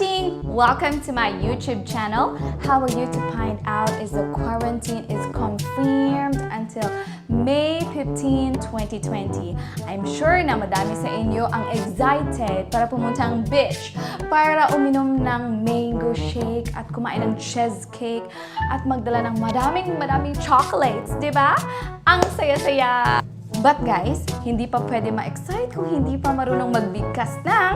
Bunting! Welcome to my YouTube channel. How are you to find out if the quarantine is confirmed until May 15, 2020? I'm sure na madami sa inyo ang excited para pumuntang beach, para uminom ng mango shake at kumain ng cheesecake at magdala ng maraming chocolates, di ba? Ang saya-saya! But guys, hindi pa pwede ma-excite kung hindi pa marunong magbigkas ng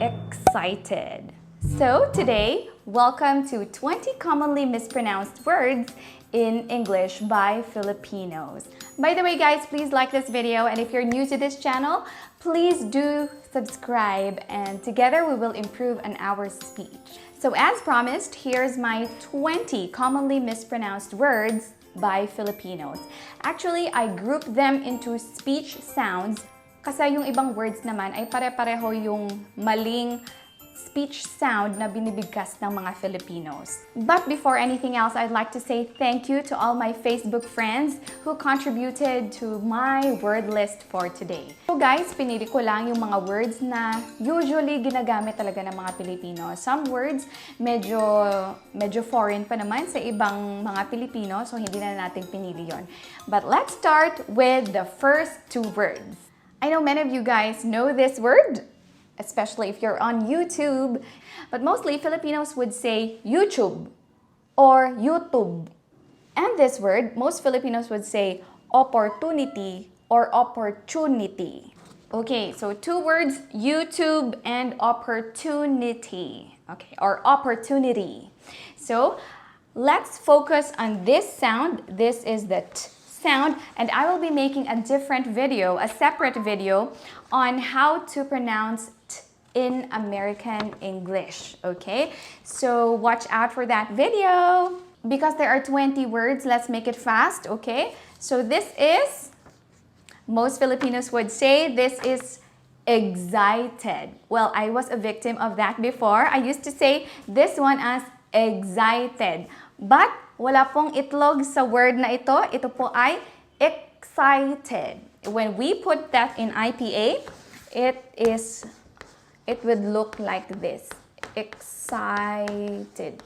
excited. So today, welcome to 20 commonly mispronounced words in English by Filipinos. By the way guys, please like this video, and if you're new to this channel, please do subscribe, and together we will improve on our speech. So as promised, here's my 20 commonly mispronounced words by Filipinos. Actually, I grouped them into speech sounds kasi yung ibang words naman ay pare-pareho yung maling speech sound na binibigkas ng mga Filipinos. But before anything else, I'd like to say thank you to all my Facebook friends who contributed to my word list for today. So guys, pinili ko lang yung mga words na usually ginagamit talaga ng mga Pilipino. Some words medyo foreign pa naman sa ibang mga Pilipino, so hindi na natin pinili yon. But let's start with the first two words. I know many of you guys know this word, especially if you're on YouTube, but mostly Filipinos would say YouTube or YouTube. And this word, most Filipinos would say opportunity or opportunity. Okay, so two words, YouTube and opportunity. Okay, or opportunity. So let's focus on this sound. This is the T sound, and I will be making a different video, a separate video on how to pronounce T in American English, okay? So watch out for that video. Because there are 20 words, let's make it fast, okay? So this is, most Filipinos would say this is excited. Well, I was a victim of that before. I used to say this one as excited. But wala pong itlog sa word na ito. Ito po ay excited. When we put that in IPA, it would look like this. Excited.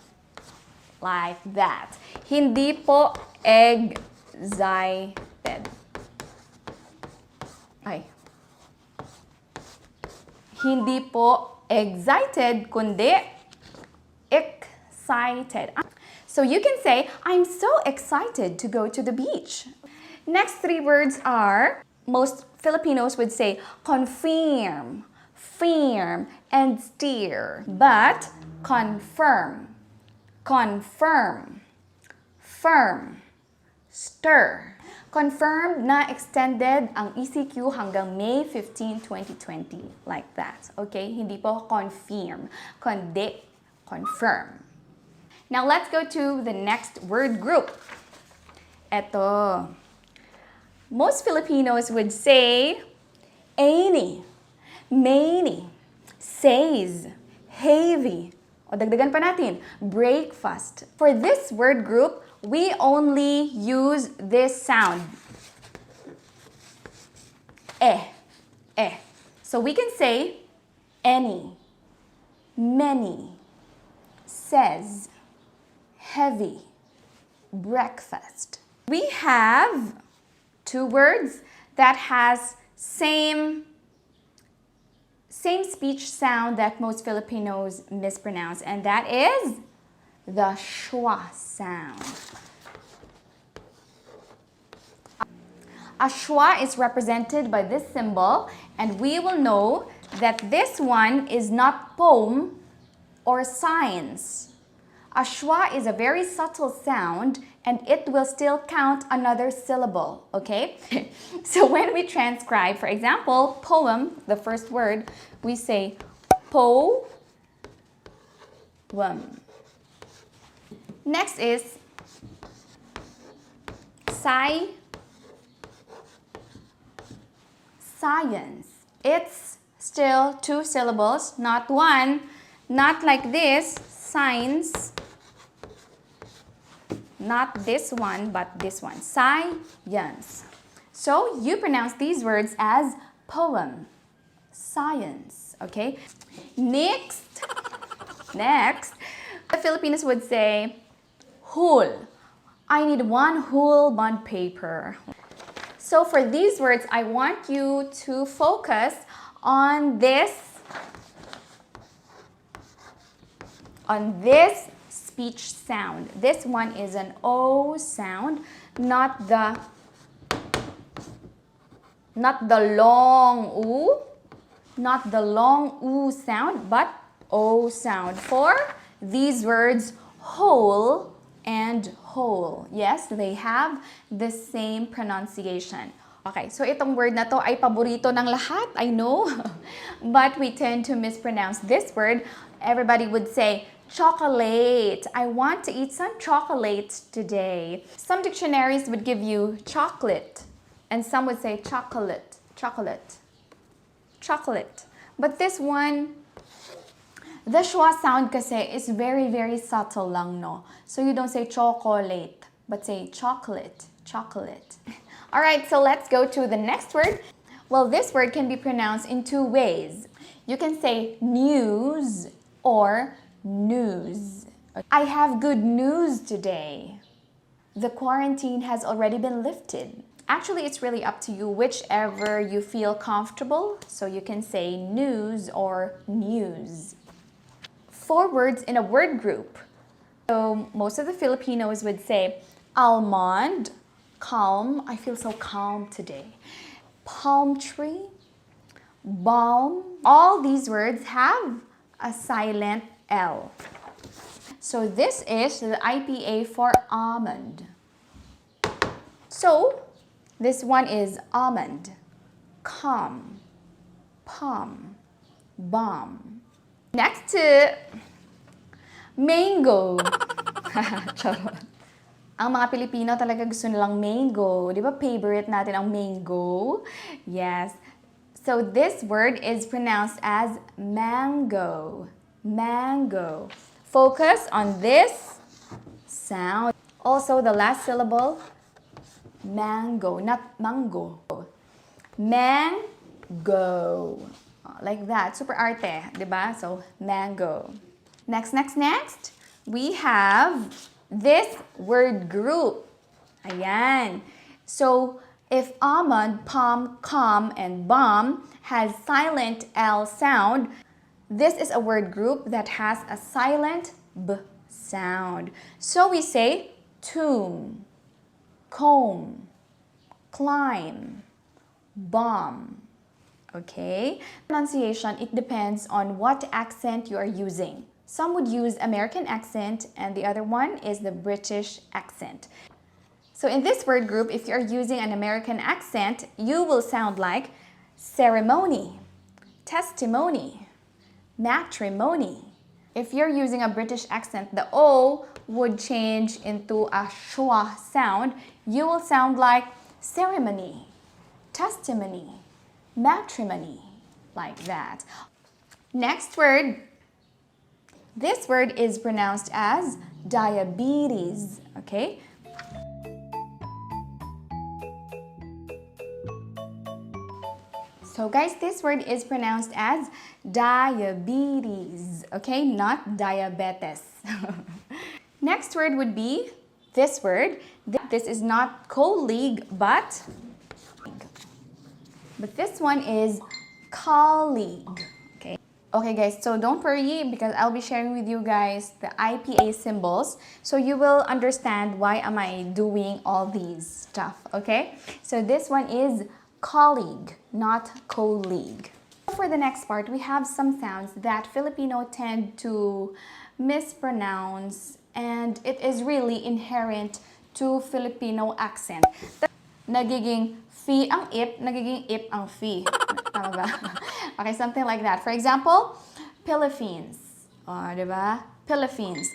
Like that. Hindi po excited. Ay. Hindi po excited, kundi excited. So you can say, I'm so excited to go to the beach. Next three words are, most Filipinos would say confirm, firm, and steer. But confirm, confirm, firm, stir. Confirmed na extended ang ECQ hanggang May 15, 2020. Like that. Okay? Hindi po confirm, kundi confirm. Now let's go to the next word group. Eto. Most Filipinos would say any, many, says, heavy. O dagdagan pa natin, breakfast. For this word group, we only use this sound. Eh. So we can say any, many, says, heavy, breakfast. We have two words that has same speech sound that most Filipinos mispronounce, and that is the schwa sound. A schwa is represented by this symbol, and we will know that this one is not poem or signs. A schwa is a very subtle sound, and it will still count another syllable, okay? So when we transcribe, for example, poem, the first word, we say po-wem. Next is science. It's still two syllables, not one, not like this, science. Not this one, but this one. Science. So you pronounce these words as poem. Science. Okay? Next Next, the Filipinos would say, whole. I need one whole bond paper. So for these words, I want you to focus on this speech sound. This one is an O sound, not the long U, not the long U sound, but O sound for these words whole and whole. Yes, they have the same pronunciation. Okay, so itong word na to ay paborito ng lahat, I know. But we tend to mispronounce this word. Everybody would say, chocolate. I want to eat some chocolate today. Some dictionaries would give you chocolate, and some would say chocolate, chocolate, chocolate. But this one, the schwa sound kasi is very, very subtle lang, no? So you don't say chocolate, but say chocolate, chocolate. All right, so let's go to the next word. Well, this word can be pronounced in two ways. You can say news or news. I have good news today. The quarantine has already been lifted. Actually, it's really up to you, whichever you feel comfortable. So you can say news or news. 4 words in a word group. So most of the Filipinos would say almond, calm. I feel so calm today. Palm tree, balm. All these words have a silent L. So this is the IPA for almond. So this one is almond, calm, palm, bomb. Next to mango. Ang mga Pilipino talaga gusto nilang mango. Di ba favorite natin ang mango? Yes. So this word is pronounced as mango. Mango. Focus on this sound. Also, the last syllable, mango, not mango. Mango. Like that. Super arte, di ba? So, mango. Next. We have this word group. Ayan. So, if almond, palm, calm, and bomb has silent L sound, this is a word group that has a silent B sound. So we say tomb, comb, climb, bomb. Okay? Pronunciation, it depends on what accent you are using. Some would use American accent and the other one is the British accent. So in this word group, if you're using an American accent, you will sound like ceremony, testimony, matrimony. If you're using a British accent, the O would change into a schwa sound. You will sound like ceremony, testimony, matrimony, like that. Next word. This word is pronounced as diabetes, okay? So guys, this word is pronounced as diabetes, okay? Not diabetes. Next word would be this word. This is not colleague, but this one is colleague, okay? Okay guys, so don't worry because I'll be sharing with you guys the IPA symbols so you will understand why am I doing all these stuff, okay? So this one is colleague, not colleague. For the next part, we have some sounds that Filipino tend to mispronounce and it is really inherent to Filipino accent. Nagiging fi ang ip, nagiging ip ang fi. Tama ba? Okay, something like that. For example, Philippines. Diba? Philippines.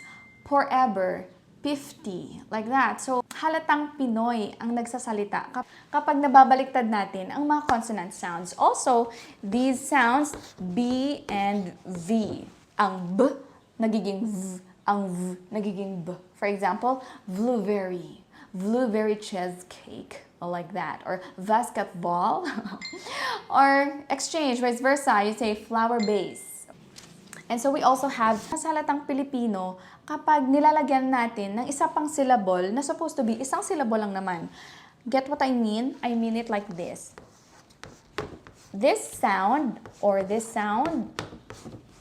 Forever. 50. Like that. So, halatang Pinoy ang nagsasalita kapag nababaliktad natin ang mga consonant sounds. Also, these sounds, B and V. Ang B, nagiging V. Ang V, nagiging B. For example, blueberry. Blueberry cheesecake. Like that. Or basketball. Or exchange, vice versa. You say flower base. And so we also have sa salitang Pilipino, kapag nilalagyan natin ng isa pang syllable na supposed to be isang syllable lang naman. Get what I mean? I mean it like this. This sound or this sound,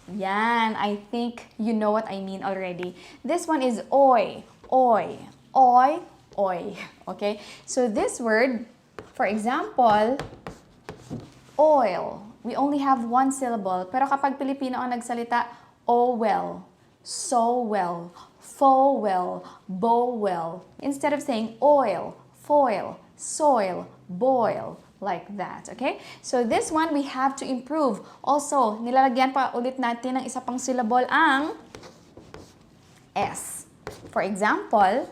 yan, I think you know what I mean already. This one is oy, oy, oy, oy. Okay? So this word, for example, oil. We only have one syllable. Pero kapag Pilipino ang nagsalita, oh well, so well, fo well, bo well. Instead of saying oil, foil, soil, boil, like that. Okay? So this one, we have to improve. Also, nilalagyan pa ulit natin ng isa pang syllable ang S. For example,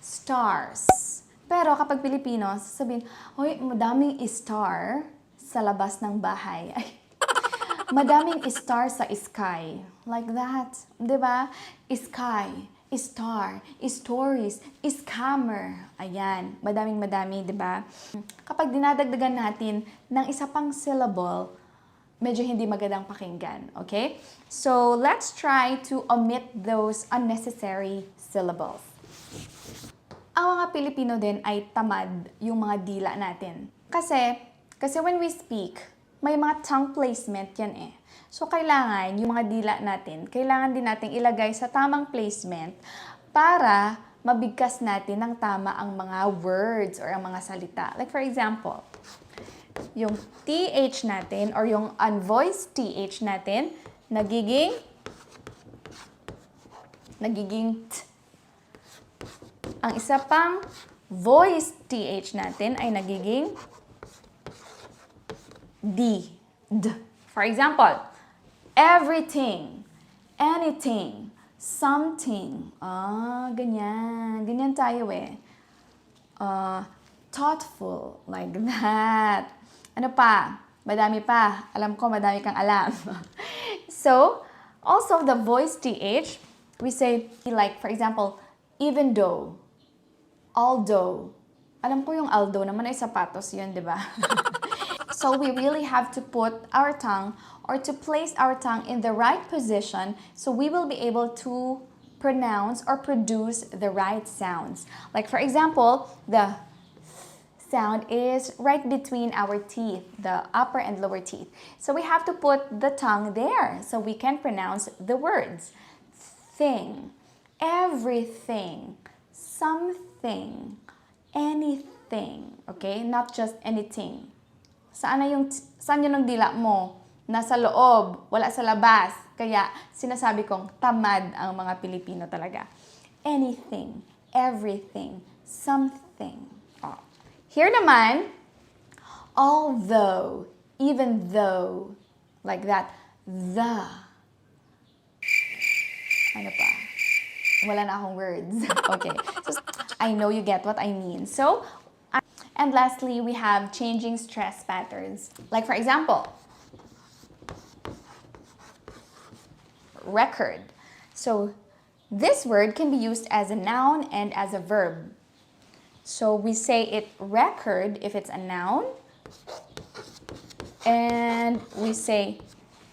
stars. Pero kapag Pilipino, sasabihin, hoy, madaming star sa labas ng bahay. Ay, madaming star sa sky. Like that. Diba? Sky, star, stories, scammer. Ayan. Madaming-madami, diba? Kapag dinadagdagan natin ng isa pang syllable, medyo hindi magandang pakinggan. Okay? So, let's try to omit those unnecessary syllables. Ang mga Pilipino din ay tamad yung mga dila natin. Kasi when we speak, may mga tongue placement yan eh. So, kailangan yung mga dila natin, kailangan din natin ilagay sa tamang placement para mabigkas natin ng tama ang mga words or ang mga salita. Like for example, yung TH natin or yung unvoiced TH natin, nagiging T. Ang isa pang voiced TH natin ay nagiging D. For example, everything, anything, something. Ganyan. Ganyan tayo eh. Thoughtful, like that. Ano pa? Madami pa. Alam ko, madami kang alam. So, also the voiced TH, we say, like, for example, even though, although. Alam ko yung although naman ay sapatos yun, di ba? So we really have to put our tongue or to place our tongue in the right position so we will be able to pronounce or produce the right sounds. Like for example, the sound is right between our teeth, the upper and lower teeth. So we have to put the tongue there so we can pronounce the words. Thing, everything, something, anything, okay? Not just anything. Saan yun ang dila mo? Nasa loob, wala sa labas. Kaya sinasabi kong tamad ang mga Pilipino talaga. Anything, everything, something. Oh. Here naman, although, even though, like that, the. Ano pa? Wala na akong words. Okay. So, I know you get what I mean. So, and lastly, we have changing stress patterns. Like for example, record. So, this word can be used as a noun and as a verb. So, we say it record if it's a noun. And we say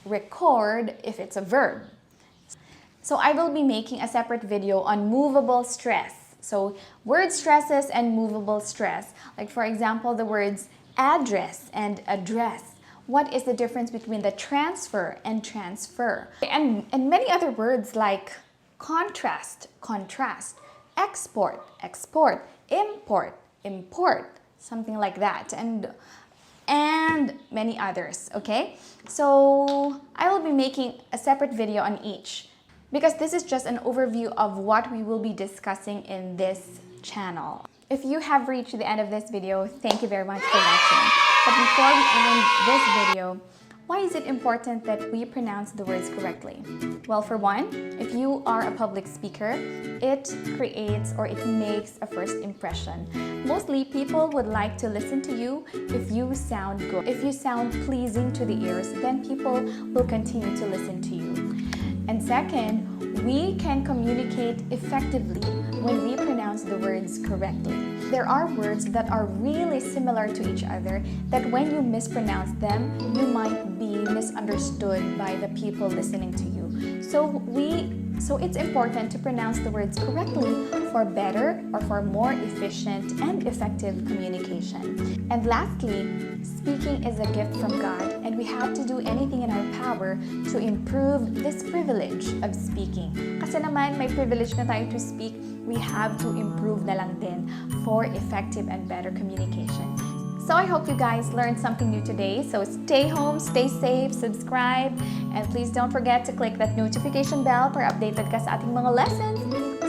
record if it's a verb. So I will be making a separate video on movable stress. So word stresses and movable stress. Like for example, the words address and address. What is the difference between the transfer and transfer? And many other words like contrast, contrast, export, export, import, import, something like that. And many others, okay? So I will be making a separate video on each, because this is just an overview of what we will be discussing in this channel. If you have reached the end of this video, thank you very much for watching. But before we end this video, why is it important that we pronounce the words correctly? Well, for one, if you are a public speaker, it creates or it makes a first impression. Mostly, people would like to listen to you if you sound good. If you sound pleasing to the ears, then people will continue to listen to you. And second, we can communicate effectively when we pronounce the words correctly. there are words that are really similar to each other that when you mispronounce them, you might be misunderstood by the people listening to you. So it's important to pronounce the words correctly for better or for more efficient and effective communication. And lastly, speaking is a gift from God, and we have to do anything in our power to improve this privilege of speaking. Kasi naman may privilege na tayo to speak, we have to improve na lang din for effective and better communication. So I hope you guys learned something new today. So stay home, stay safe, subscribe, and please don't forget to click that notification bell para updated ka sa ating mga lessons.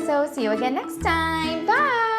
So see you again next time. Bye!